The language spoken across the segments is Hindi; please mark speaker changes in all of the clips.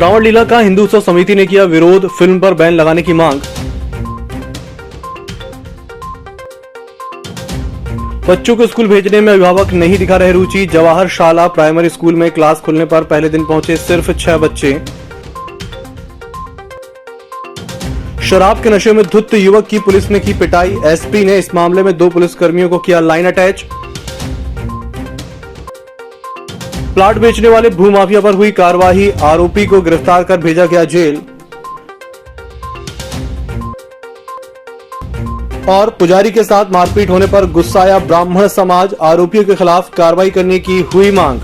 Speaker 1: रावण लीला का हिंदू उत्सव समिति ने किया विरोध, फिल्म पर बैन लगाने की मांग। बच्चों को स्कूल भेजने में अभिभावक नहीं दिखा रहे रुचि। जवाहर शाला प्राइमरी स्कूल में क्लास खुलने पर पहले दिन पहुंचे सिर्फ 6 बच्चे। शराब के नशे में धुत युवक की पुलिस ने की पिटाई। एसपी ने इस मामले में 2 पुलिसकर्मियों को किया लाइन अटैच। प्लाट बेचने वाले भूमाफिया पर हुई कार्रवाई, आरोपी को गिरफ्तार कर भेजा गया जेल। और पुजारी के साथ मारपीट होने पर गुस्साया ब्राह्मण समाज, आरोपियों के खिलाफ कार्रवाई करने की हुई मांग।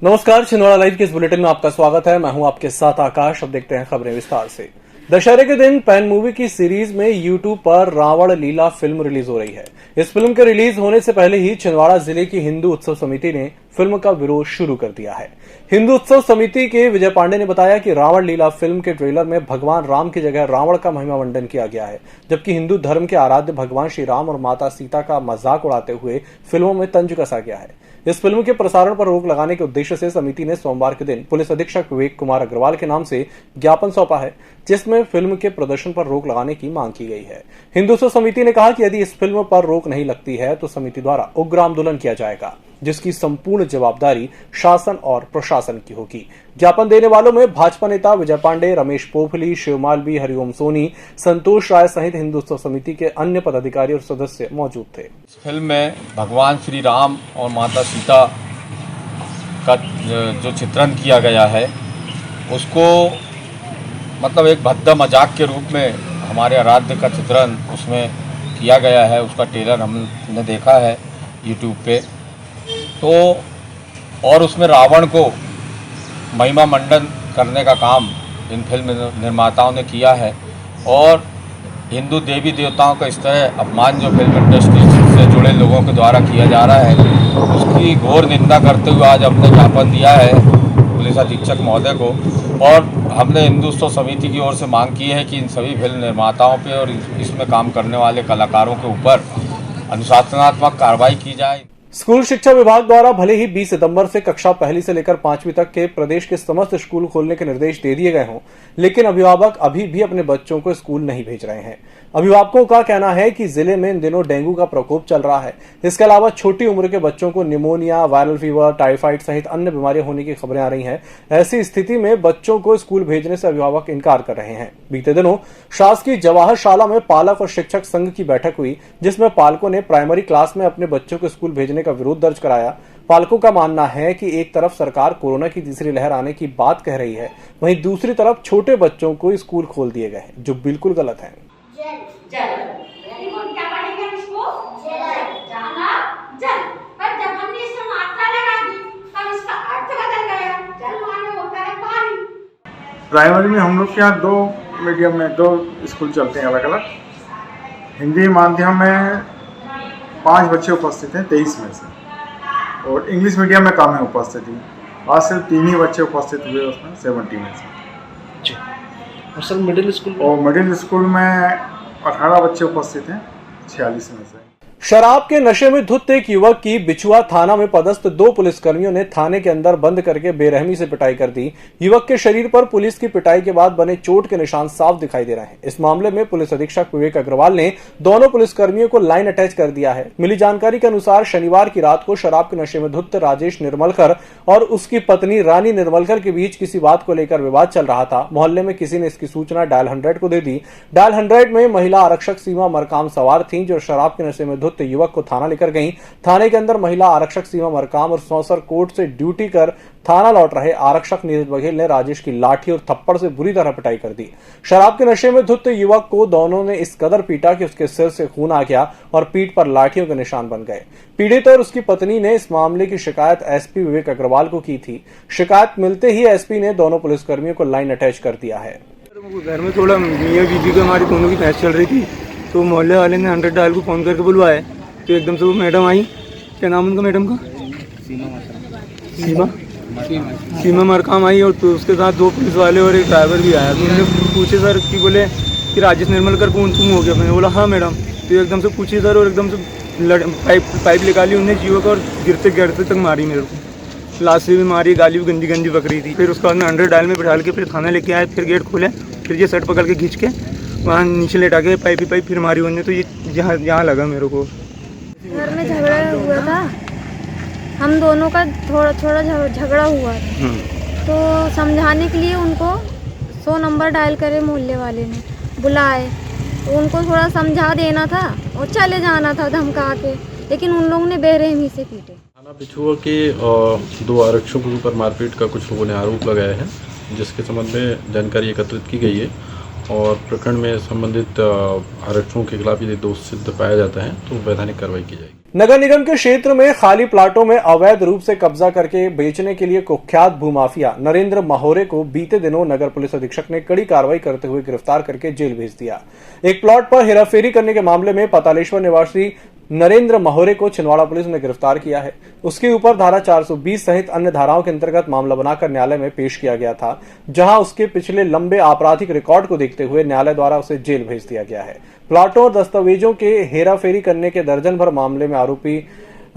Speaker 1: नमस्कार, छिंदवाड़ा लाइव के इस बुलेटिन में आपका स्वागत है। मैं हूं आपके साथ आकाश। अब देखते हैं खबरें विस्तार से। दशहरे के दिन पैन मूवी की सीरीज में यूट्यूब पर रावण लीला फिल्म रिलीज हो रही है। इस फिल्म के रिलीज होने से पहले ही छिंदवाड़ा जिले की हिंदू उत्सव समिति ने फिल्म का विरोध शुरू कर दिया है। हिंदू उत्सव समिति के विजय पांडे ने बताया कि रावण लीला फिल्म के ट्रेलर में भगवान राम की जगह रावण का महिमा मंडन किया गया है, जबकि हिंदू धर्म के आराध्य भगवान श्री राम और माता सीता का मजाक उड़ाते हुए फिल्मों में तंज कसा गया है। इस फिल्म के प्रसारण पर रोक लगाने के उद्देश्य से समिति ने सोमवार के दिन पुलिस अधीक्षक विवेक कुमार अग्रवाल के नाम से ज्ञापन सौंपा है, जिसमें फिल्म के प्रदर्शन पर रोक लगाने की मांग की गई है। हिंदू समिति ने कहा कि यदि इस फिल्म पर रोक नहीं लगती है तो समिति द्वारा उग्र आंदोलन किया जाएगा, जिसकी संपूर्ण जवाबदारी शासन और प्रशासन की होगी। ज्ञापन देने वालों में भाजपा नेता विजय पांडे, रमेश पोफली, शिवमालवी, हरिओम सोनी, संतोष राय सहित हिंदू उत्सव समिति के अन्य पदाधिकारी और सदस्य मौजूद थे।
Speaker 2: इस फिल्म में भगवान श्री राम और माता सीता का जो चित्रण किया गया है, उसको मतलब एक भद्दा मजाक के रूप में हमारे आराध्य का चित्रण उसमें किया गया है। उसका ट्रेलर हमने देखा है यूट्यूब पे। तो और उसमें रावण को महिमा मंडन करने का काम इन फिल्म निर्माताओं ने किया है और हिंदू देवी देवताओं का इस तरह अपमान जो फिल्म इंडस्ट्री से जुड़े लोगों के द्वारा किया जा रहा है, उसकी घोर निंदा करते हुए आज हमने ज्ञापन दिया है पुलिस अधीक्षक महोदय को। और हमने हिंदू उत्सव समिति की ओर से मांग की है कि इन सभी फिल्म निर्माताओं पे और इसमें काम करने वाले कलाकारों के ऊपर अनुशासनात्मक कार्रवाई की जाए।
Speaker 1: स्कूल शिक्षा विभाग द्वारा भले ही 20 सितंबर से कक्षा 1 से लेकर 5वीं तक के प्रदेश के समस्त स्कूल खोलने के निर्देश दे दिए गए हों, लेकिन अभिभावक अभी भी अपने बच्चों को स्कूल नहीं भेज रहे हैं। अभिभावकों का कहना है कि जिले में इन दिनों डेंगू का प्रकोप चल रहा है। इसके अलावा छोटी उम्र के बच्चों को निमोनिया, वायरल फीवर, टाइफाइड सहित अन्य बीमारियां होने की खबरें आ रही हैं। ऐसी स्थिति में बच्चों को स्कूल भेजने से अभिभावक इनकार कर रहे हैं। बीते दिनों शासकीय जवाहर शाला में पालक और शिक्षक संघ की बैठक हुई, जिसमें पालकों ने प्राइमरी क्लास में अपने बच्चों को स्कूल भेजने का विरोध दर्ज कराया। पालकों का मानना है कि एक तरफ सरकार कोरोना की तीसरी लहर आने की बात कह रही है, वहीं दूसरी तरफ छोटे बच्चों को स्कूल खोल दिए गए हैं, जो बिल्कुल गलत है।
Speaker 3: जल क्या पढ़ेंगे उसको? जाना जल। पर जब हमने इसमें मात्रा लगा दी तब इसका अर्थ बदल गया। जल माने होता है पानी।
Speaker 4: प्राइमरी में हम लोग के यहाँ 2 मीडियम में 2 स्कूल चलते हैं अलग अलग। हिंदी माध्यम में 5 बच्चे उपस्थित हैं 23 में से, और इंग्लिश मीडियम में कम है उपस्थिति। आज सिर्फ 3 ही बच्चे उपस्थित हुए उसमें 70 में से।
Speaker 1: और सर मिडिल
Speaker 4: स्कूल में 18 बच्चे उपस्थित हैं 46 में से।
Speaker 1: शराब के नशे में धुत एक युवक की बिछुआ थाना में पदस्थ 2 पुलिसकर्मियों ने थाने के अंदर बंद करके बेरहमी से पिटाई कर दी। युवक के शरीर पर पुलिस की पिटाई के बाद बने चोट के निशान साफ दिखाई दे रहे हैं। इस मामले में पुलिस अधीक्षक विवेक अग्रवाल ने दोनों पुलिसकर्मियों को लाइन अटैच कर दिया है। मिली जानकारी के अनुसार शनिवार की रात को शराब के नशे में धुत राजेश निर्मलकर और उसकी पत्नी रानी निर्मलकर के बीच किसी बात को लेकर विवाद चल रहा था। मोहल्ले में किसी ने इसकी सूचना डायल 100 को दे दी। डायल 100 में महिला आरक्षक सीमा मरकाम सवार थी, जो शराब के नशे में धुत युवक को थाना लेकर गई। थाने के अंदर महिला आरक्षक सीमा मरकाम और सौंसर कोर्ट से ड्यूटी कर थाना लौट रहे आरक्षक नीरज बघेल ने राजेश की लाठी और थप्पड़ से बुरी तरह पिटाई कर दी। शराब के नशे में धुत युवक को दोनों ने इस कदर पीटा कि उसके सिर से खून आ गया और पीठ पर लाठियों के निशान बन गए। पीड़ित और उसकी पत्नी ने इस मामले की शिकायत एसपी विवेक अग्रवाल को की थी। शिकायत मिलते ही एसपी ने दोनों पुलिसकर्मियों को लाइन अटैच कर दिया है।
Speaker 5: घर में थोड़ा मियाँ बीवी को हमारी दोनों की बहस चल रही थी, तो मोहल्ले वाले ने 100 डायल को फोन करके बुलवाया। तो एकदम से वो मैडम आई, क्या नाम उनका मैडम का? सीमा मरकाम आई, और तो उसके साथ 2 पुलिस वाले और एक ड्राइवर भी आया। तो उन्होंने पूछे सर कि बोले कि राजेश निर्मलकर कौन तुम हो गया? मैंने बोला हाँ मैडम। तो एकदम से पूछे सर, और एकदम से पाइप निकाली उन्हें जीव का और गिरते गिरते तक मारी मेरे को। लाशी भी मारी, गाली भी गंदी गंदी बकरी थी। फिर उसके बाद में 100 डायल में बिठा के फिर थाना लेके आए, फिर गेट खोले, फिर ये शर्ट पकड़ के खींच के वहाँ नीचे लेटा के पाइप फिर मारी उन्होंने। तो ये यहाँ लगा मेरे को।
Speaker 6: घर में झगड़ा हुआ था, हम दोनों का थोड़ा झगड़ा हुआ था। तो समझाने के लिए उनको 100 नंबर डायल करे, मोहल्ले वाले ने बुलाए, तो उनको थोड़ा समझा देना था और चले जाना था धमका के, लेकिन उन लोगों ने बेरहमी से पीटे।
Speaker 7: थाना पिछुआ के 2 आरक्षकों के ऊपर मारपीट का कुछ लोगों ने आरोप लगाया है, जिसके संबंध में जानकारी एकत्रित की गई है और प्रकरण में संबंधित आरक्षकों के खिलाफ यदि दोष सिद्ध पाया जाता है तो वैधानिक कार्रवाई की जाएगी।
Speaker 1: नगर निगम के क्षेत्र में खाली प्लाटों में अवैध रूप से कब्जा करके बेचने के लिए कुख्यात भूमाफिया नरेंद्र महोरे को बीते दिनों नगर पुलिस अधीक्षक ने कड़ी कार्रवाई करते हुए गिरफ्तार करके जेल भेज दिया। एक प्लॉट पर हेराफेरी करने के मामले में पतालेश्वर निवासी नरेंद्र महोरे को छिंदवाड़ा पुलिस ने गिरफ्तार किया है। उसके ऊपर धारा 420 सहित अन्य धाराओं के अंतर्गत मामला बनाकर न्यायालय में पेश किया गया था, जहां उसके पिछले लंबे आपराधिक रिकॉर्ड को देखते हुए न्यायालय द्वारा उसे जेल भेज दिया गया है। प्लाटों और दस्तावेजों के हेराफेरी करने के दर्जन भर मामले में आरोपी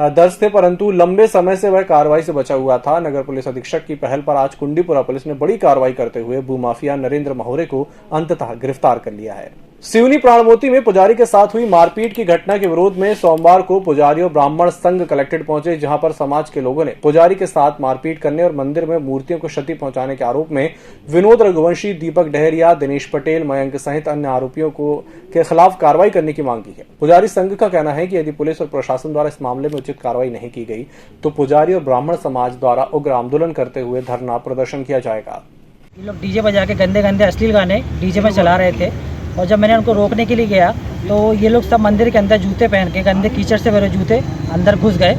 Speaker 1: दर्ज थे, परंतु लंबे समय से वह कार्रवाई से बचा हुआ था। नगर पुलिस अधीक्षक की पहल पर आज कुंडीपुरा पुलिस ने बड़ी कार्रवाई करते हुए भूमाफिया नरेंद्र महोरे को अंततः गिरफ्तार कर लिया है। सिवनी प्राणमोती में पुजारी के साथ हुई मारपीट की घटना के विरोध में सोमवार को पुजारी और ब्राह्मण संघ कलेक्ट्रेट पहुंचे, जहां पर समाज के लोगों ने पुजारी के साथ मारपीट करने और मंदिर में मूर्तियों को क्षति पहुंचाने के आरोप में विनोद रघुवंशी, दीपक डहरिया, दिनेश पटेल, मयंक सहित अन्य आरोपियों के खिलाफ कार्रवाई करने की मांग की है। पुजारी संघ का कहना है कि यदि पुलिस और प्रशासन द्वारा इस मामले में उचित कार्रवाई नहीं की गई तो पुजारी और ब्राह्मण समाज द्वारा उग्र आंदोलन करते हुए धरना प्रदर्शन किया जाएगा।
Speaker 8: ये लोग डीजे बजा के गंदे गंदे अश्लील गाने डीजे में चला रहे थे और जब मैंने उनको रोकने के लिए गया तो ये लोग सब मंदिर के अंदर जूते पहन के गंदे कीचड़ से भरे जूते अंदर घुस गए।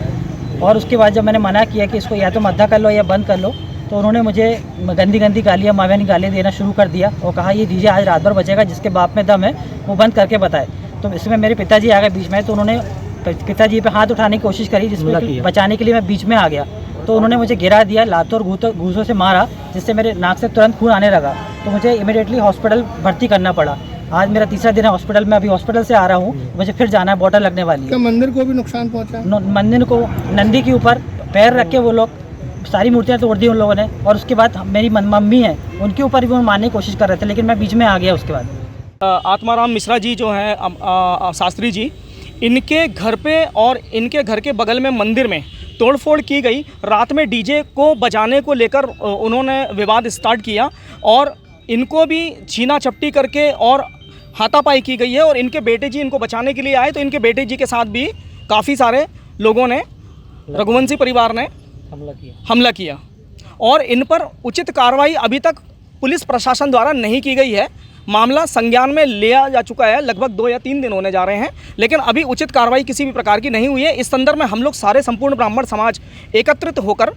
Speaker 8: और उसके बाद जब मैंने मना किया कि इसको या तो मद्दा कर लो या बंद कर लो, तो उन्होंने मुझे गंदी गंदी गालियाँ, मावेनी गालियाँ देना शुरू कर दिया और कहा ये डीजे आज रात भर बजेगा, जिसके बाप में दम है वो बंद करके बताए। तो इसमें मेरे पिताजी आ गए बीच में, तो उन्होंने पिताजी पे हाथ उठाने की कोशिश करी, जिसमें बचाने के लिए मैं बीच में आ गया। तो उन्होंने मुझे गिरा दिया, लातों और घूसों से मारा, जिससे मेरे नाक से तुरंत खून आने लगा। तो मुझे इमीडिएटली हॉस्पिटल भर्ती करना पड़ा। आज मेरा तीसरा दिन है हॉस्पिटल में, अभी हॉस्पिटल से आ रहा हूँ, मुझे फिर जाना है, बॉटल लगने वाली है।
Speaker 9: क्या मंदिर को भी नुकसान पहुंचा?
Speaker 8: मंदिर को, नंदी के ऊपर पैर रख के वो लोग सारी मूर्तियाँ तोड़ दी उन लोगों ने। और उसके बाद मेरी मम्मी है, उनके ऊपर भी वो मारने की कोशिश कर रहे थे, लेकिन मैं बीच में आ गया। उसके बाद
Speaker 10: आत्माराम मिश्रा जी जो हैं शास्त्री जी, इनके घर पे और इनके घर के बगल में मंदिर में तोड़फोड़ की गई। रात में डीजे को बजाने को लेकर उन्होंने विवाद स्टार्ट किया और इनको भी छीना झपटी करके और हाथापाई की गई है। और इनके बेटे जी इनको बचाने के लिए आए, तो इनके बेटे जी के साथ भी काफ़ी सारे लोगों ने, रघुवंशी परिवार ने हमला किया और इन पर उचित कार्रवाई अभी तक पुलिस प्रशासन द्वारा नहीं की गई है। मामला संज्ञान में लिया जा चुका है, लगभग 2 या 3 दिन होने जा रहे हैं, लेकिन अभी उचित कार्रवाई किसी भी प्रकार की नहीं हुई है। इस संदर्भ में हम लोग सारे संपूर्ण ब्राह्मण समाज एकत्रित होकर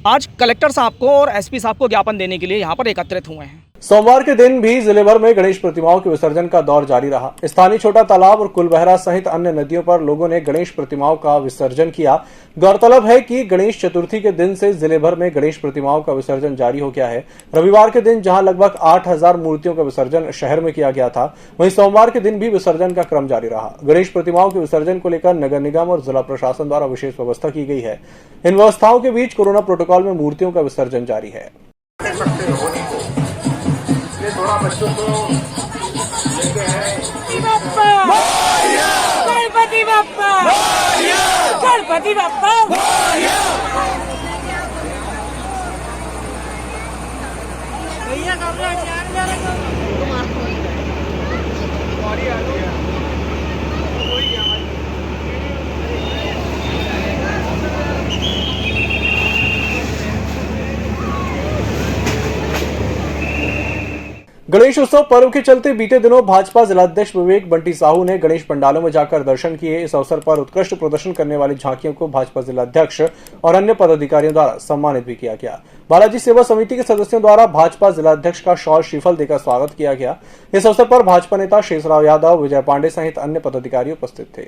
Speaker 10: आज कलेक्टर साहब को और एसपी साहब को ज्ञापन देने के लिए यहाँ पर एकत्रित हुए हैं।
Speaker 1: सोमवार के दिन भी जिले भर में गणेश प्रतिमाओं के विसर्जन का दौर जारी रहा। स्थानीय छोटा तालाब और कुलबहरा सहित अन्य नदियों पर लोगों ने गणेश प्रतिमाओं का विसर्जन किया। गौरतलब है कि गणेश चतुर्थी के दिन से जिले भर में गणेश प्रतिमाओं का विसर्जन जारी हो गया है। रविवार के दिन जहां लगभग 8000 मूर्तियों का विसर्जन शहर में किया गया था, वहीं सोमवार के दिन भी विसर्जन का क्रम जारी रहा। गणेश प्रतिमाओं के विसर्जन को लेकर नगर निगम और जिला प्रशासन द्वारा विशेष व्यवस्था की गई है। इन व्यवस्थाओं के बीच कोरोना प्रोटोकॉल में मूर्तियों का विसर्जन जारी है।
Speaker 11: थोड़ा बच्चों को लेके है गणपति बप्पा, गणपति बप्पा। भैया
Speaker 1: गणेश उत्सव पर्व के चलते बीते दिनों भाजपा जिलाध्यक्ष विवेक बंटी साहू ने गणेश पंडालों में जाकर दर्शन किए। इस अवसर पर उत्कृष्ट प्रदर्शन करने वाली झांकियों को भाजपा जिलाध्यक्ष और अन्य पदाधिकारियों द्वारा सम्मानित भी किया गया। बालाजी सेवा समिति के सदस्यों द्वारा भाजपा जिलाध्यक्ष का शॉल श्रीफल देकर स्वागत किया गया। इस अवसर पर भाजपा नेता शेषराव यादव, विजय पांडे सहित अन्य पदाधिकारी उपस्थित थे।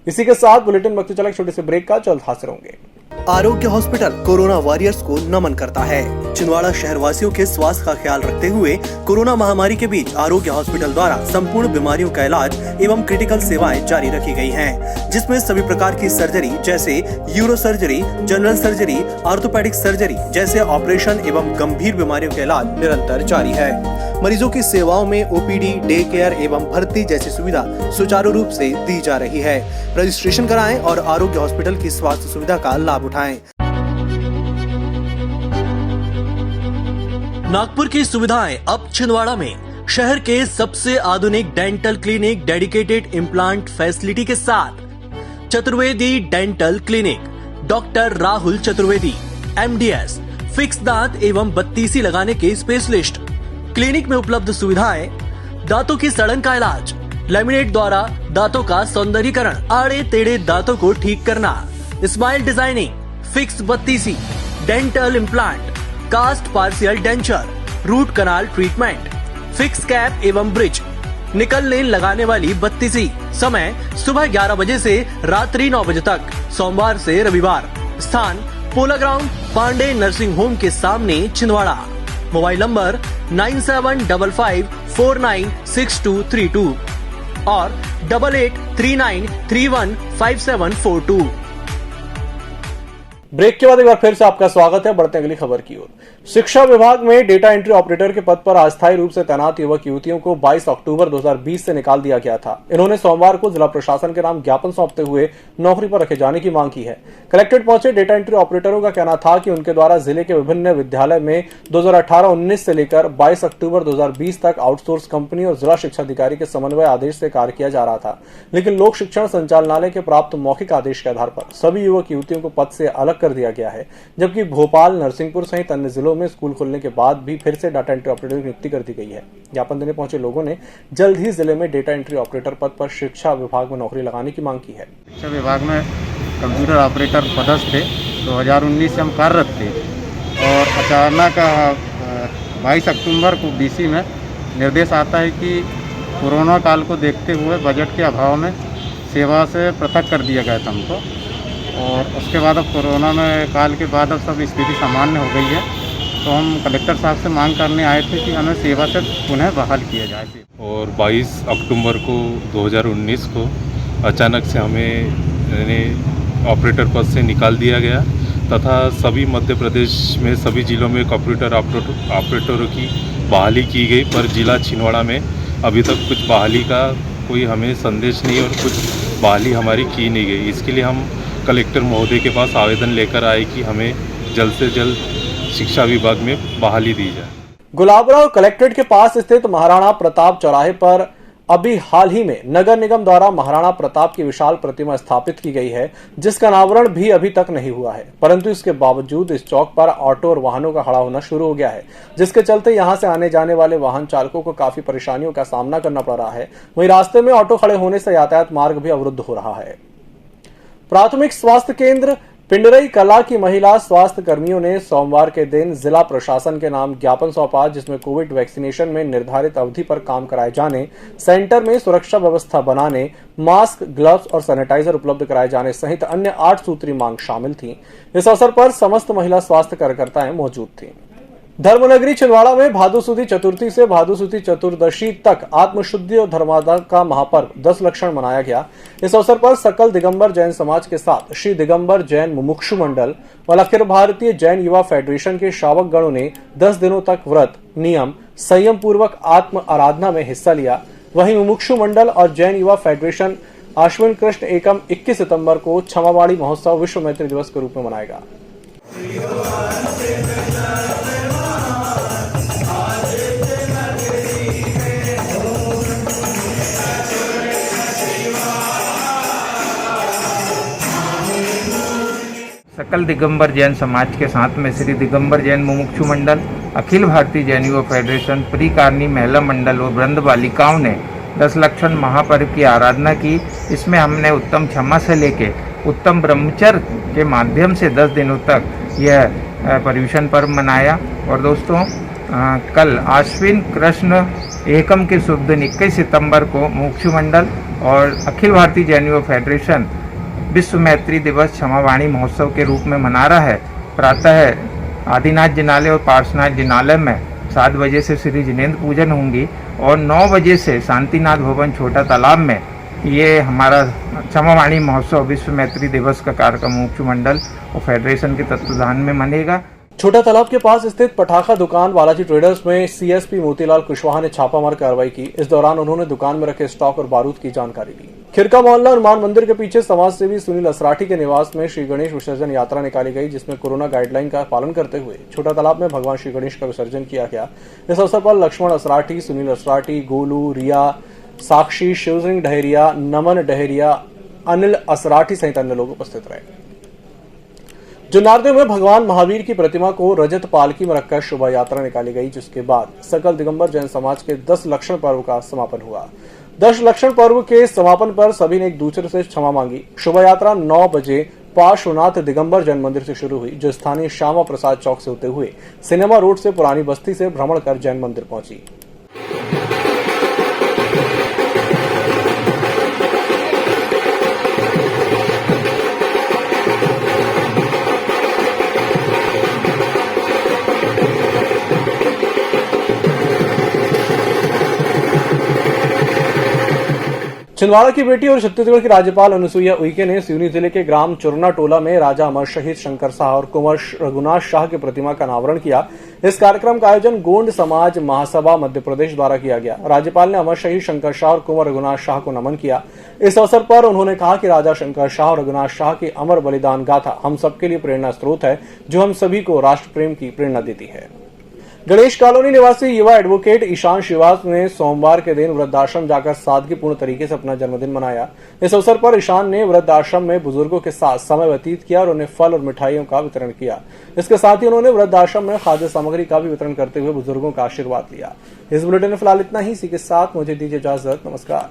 Speaker 1: इसी के साथ बुलेटिन वक्त चला एक छोटे से ब्रेक का, जल्द हाजिर होंगे।
Speaker 9: आरोग्य हॉस्पिटल कोरोना वॉरियर्स को नमन करता है। छिंदवाड़ा शहरवासियों के स्वास्थ्य का ख्याल रखते हुए कोरोना महामारी के बीच आरोग्य हॉस्पिटल द्वारा संपूर्ण बीमारियों का इलाज एवं क्रिटिकल सेवाएं जारी रखी गई हैं, जिसमें सभी प्रकार की सर्जरी जैसे euro surgery, general surgery, orthopaedic surgery जैसे ऑपरेशन एवं गंभीर बीमारियों का इलाज निरंतर जारी है। मरीजों की सेवाओं में ओपीडी, डे केयर एवं भर्ती जैसी सुविधा सुचारू रूप से दी जा रही है। रजिस्ट्रेशन कराएं और आरोग्य हॉस्पिटल की स्वास्थ्य सुविधा का लाभ उठाएं। नागपुर की सुविधाएं अब छिंदवाड़ा में। शहर के सबसे आधुनिक dental clinic dedicated implant facility के साथ Chaturvedi dental clinic, doctor Rahul Chaturvedi, MDS, fix दांत एवं बत्तीसी लगाने के स्पेशलिस्ट। क्लिनिक में उपलब्ध सुविधाएं: दांतों की सड़न का इलाज, लैमिनेट द्वारा दांतों का सौंदर्यीकरण, आड़े टेढ़े दांतों को ठीक करना, स्माइल डिजाइनिंग, फिक्स बत्तीसी, dental implant, cast partial denture, root canal treatment, fix cap एवं ब्रिज, निकल लेन लगाने वाली बत्तीसी। समय सुबह 11 बजे से रात्रि 9 बजे तक, सोमवार से रविवार। स्थान पोला ग्राउंड, पांडे नर्सिंग होम के सामने, छिंदवाड़ा। मोबाइल नंबर 9755496232 और 8839315742।
Speaker 1: ब्रेक के बाद एक बार फिर से आपका स्वागत है। बढ़ते हैं अगली खबर की ओर। शिक्षा विभाग में डेटा एंट्री ऑपरेटर के पद पर अस्थायी रूप से तैनात युवक युवतियों को 22 अक्टूबर 2020 से निकाल दिया गया था। इन्होंने सोमवार को जिला प्रशासन के नाम ज्ञापन सौंपते हुए नौकरी पर रखे जाने की मांग की है। कलेक्ट्रेट पहुंचे डेटा एंट्री ऑपरेटरों का कहना था कि उनके द्वारा जिले के विभिन्न विद्यालय में 2018-19 से लेकर 22 अक्टूबर 2020 तक आउटसोर्स कंपनी और जिला शिक्षा अधिकारी के समन्वय आदेश से कार्य किया जा रहा था, लेकिन लोक शिक्षण संचालनालय के प्राप्त मौखिक आदेश के आधार पर सभी युवक युवतियों को पद से अलग कर दिया गया है। जबकि भोपाल, नरसिंहपुर सहित अन्य जिलों में स्कूल खुलने के बाद भी फिर से डाटा एंट्री ऑपरेटर की नियुक्ति कर दी गई है। ज्ञापन देने पहुंचे लोगों ने जल्द ही जिले में डेटा एंट्री ऑपरेटर पद पर शिक्षा विभाग में नौकरी लगाने की मांग की है।
Speaker 12: शिक्षा विभाग में कंप्यूटर ऑपरेटर पदस्थ थे, 2019 से हम कार्यरत थे और अचानक 22 अक्टूबर को BC में निर्देश आता है कि कोरोना काल को देखते हुए बजट के अभाव में सेवा से पृथक कर दिया गया था हमको। और उसके बाद अब कोरोना में काल के बाद अब सब स्थिति सामान्य हो गई है, तो हम कलेक्टर साहब से मांग करने आए थे कि हमें सेवा से पुनः बहाल किया जाए।
Speaker 13: और 22 अक्टूबर को 2019 को अचानक से हमें ऑपरेटर पद से निकाल दिया गया तथा सभी मध्य प्रदेश में सभी जिलों में कंप्यूटर ऑपरेटरों की बहाली की गई, पर जिला छिंदवाड़ा में अभी तक कुछ बहाली का कोई हमें संदेश नहीं और कुछ बहाली हमारी की नहीं गई। इसके लिए हम कलेक्टर महोदय के पास आवेदन लेकर आए कि हमें जल्द से जल्द शिक्षा विभाग में बहाली दी जाए।
Speaker 1: गुलाबराव कलेक्ट्रेट के पास स्थित महाराणा प्रताप चौराहे पर अभी हाल ही में नगर निगम द्वारा महाराणा प्रताप की विशाल प्रतिमा स्थापित की गई है, जिसका अनावरण भी अभी तक नहीं हुआ है। परंतु इसके बावजूद इस चौक पर ऑटो और वाहनों का खड़ा होना शुरू हो गया है, जिसके चलते यहां से आने जाने वाले वाहन चालकों को काफी परेशानियों का सामना करना पड़ रहा है। वहीं रास्ते में ऑटो खड़े होने से यातायात मार्ग भी अवरुद्ध हो रहा है। प्राथमिक स्वास्थ्य केंद्र पिंडरई कला की महिला स्वास्थ्य कर्मियों ने सोमवार के दिन जिला प्रशासन के नाम ज्ञापन सौंपा, जिसमें कोविड वैक्सीनेशन में निर्धारित अवधि पर काम कराए जाने, सेंटर में सुरक्षा व्यवस्था बनाने, मास्क, ग्लव्स और सैनिटाइजर उपलब्ध कराए जाने सहित अन्य 8 सूत्री मांग शामिल थी। इस अवसर पर समस्त महिला स्वास्थ्य कार्यकर्ताएं मौजूद थी। धर्मनगरी छिंदवाड़ा में भादु सुदी चतुर्थी से भादु सुदी चतुर्दशी तक आत्मशुद्धि और धर्मादान का महापर्व 10 लक्षण मनाया गया। इस अवसर पर सकल दिगंबर जैन समाज के साथ श्री दिगंबर जैन मुमुक्षु मंडल और अखिल भारतीय जैन युवा फेडरेशन के श्रावक गणों ने 10 दिनों तक व्रत, नियम, संयम पूर्वक आत्म आराधना में हिस्सा लिया। वहीं मुमुक्षु मंडल और जैन युवा फेडरेशन आश्विन कृष्ण एकम 21 सितंबर को क्षमावाणी महोत्सव विश्व मैत्री दिवस के रूप में मनाएगा।
Speaker 14: सकल दिगंबर जैन समाज के साथ में श्री दिगंबर जैन मुमुक्षु मंडल, अखिल भारतीय जैन युवा फेडरेशन, प्रिकारनी महिला मंडल और वृंद बालिकाओं ने 10 लक्षण महापर्व की आराधना की। इसमें हमने उत्तम क्षमा से लेके उत्तम ब्रह्मचर्य के माध्यम से 10 दिनों तक यह पर्युषण पर्व मनाया। और दोस्तों, कल आश्विन कृष्ण एकम के शुभ दिन 21 सितंबर को मुमुक्षु मंडल और अखिल भारतीय जैन युवा फेडरेशन विश्व मैत्री दिवस क्षमावाणी महोत्सव के रूप में मना रहा है। प्रातः आदिनाथ जिनालय और पार्श्वनाथ जिनालय में 7 बजे से श्री जिनेंद्र पूजन होंगी और 9 बजे से शांतिनाथ भवन छोटा तालाब में ये हमारा क्षमावाणी महोत्सव विश्व मैत्री दिवस का कार्यक्रम मुमुक्षु मंडल और फेडरेशन के तत्वाधान में मनेगा।
Speaker 1: छोटा तालाब के पास स्थित पटाखा दुकान बालाजी ट्रेडर्स में सीएसपी मोतीलाल कुशवाहा ने छापामार कार्रवाई की। इस दौरान उन्होंने दुकान में रखे स्टॉक और बारूद की जानकारी ली। खिरका मोहल्ला हनुमान मंदिर के पीछे समाज सेवी सुनील असराठी के निवास में श्री गणेश विसर्जन यात्रा निकाली गई, जिसमें कोरोना गाइडलाइन का पालन करते हुए छोटा तालाब में भगवान श्री गणेश का विसर्जन किया गया। इस अवसर पर लक्ष्मण असराठी, सुनील असराठी, गोलू, रिया, साक्षी, शिव सिंह डहेरिया, नमन डहेरिया, अनिल असराठी सहित अन्य लोग उपस्थित रहे। जुन्नारदेव में भगवान महावीर की प्रतिमा को रजत पालकी में रखकर शोभा यात्रा निकाली गई, जिसके बाद सकल दिगंबर जैन समाज के 10 लक्षण पर्व का समापन हुआ। 10 लक्षण पर्व के समापन पर सभी ने एक दूसरे से क्षमा मांगी। शोभा यात्रा 9 बजे पार्श्वनाथ दिगंबर जैन मंदिर से शुरू हुई, जो स्थानीय श्यामा प्रसाद चौक से होते हुए सिनेमा रोड से पुरानी बस्ती से भ्रमण कर जैन मंदिर पहुंची। छिंदवाड़ा की बेटी और छत्तीसगढ़ की राज्यपाल अनुसुईया उइके ने सिवनी जिले के ग्राम चुरना टोला में राजा अमर शहीद शंकर शाह और कुंवर रघुनाथ शाह की प्रतिमा का अनावरण किया। इस कार्यक्रम का आयोजन गोंड समाज महासभा मध्य प्रदेश द्वारा किया गया। राज्यपाल ने अमर शहीद शंकर शाह और कुंवर रघुनाथ शाह को नमन किया। इस अवसर पर उन्होंने कहा कि राजा शंकर शाह और रघुनाथ शाह की अमर बलिदान गाथा हम सबके लिए प्रेरणा स्रोत है, जो हम सभी को राष्ट्र प्रेम की प्रेरणा देती है। गणेश कॉलोनी निवासी युवा एडवोकेट ईशान श्रीवास ने सोमवार के दिन वृद्धाश्रम जाकर सादगीपूर्ण तरीके से अपना जन्मदिन मनाया। इस अवसर पर ईशान ने वृद्धाश्रम में बुजुर्गों के साथ समय व्यतीत किया और उन्हें फल और मिठाइयों का वितरण किया। इसके साथ ही उन्होंने वृद्धाश्रम में खाद्य सामग्री का भी वितरण करते हुए बुजुर्गों का आशीर्वाद लिया। इस बुलेटिन में फिलहाल इतना ही। इसी के साथ मुझे दीजिए इजाजत। नमस्कार।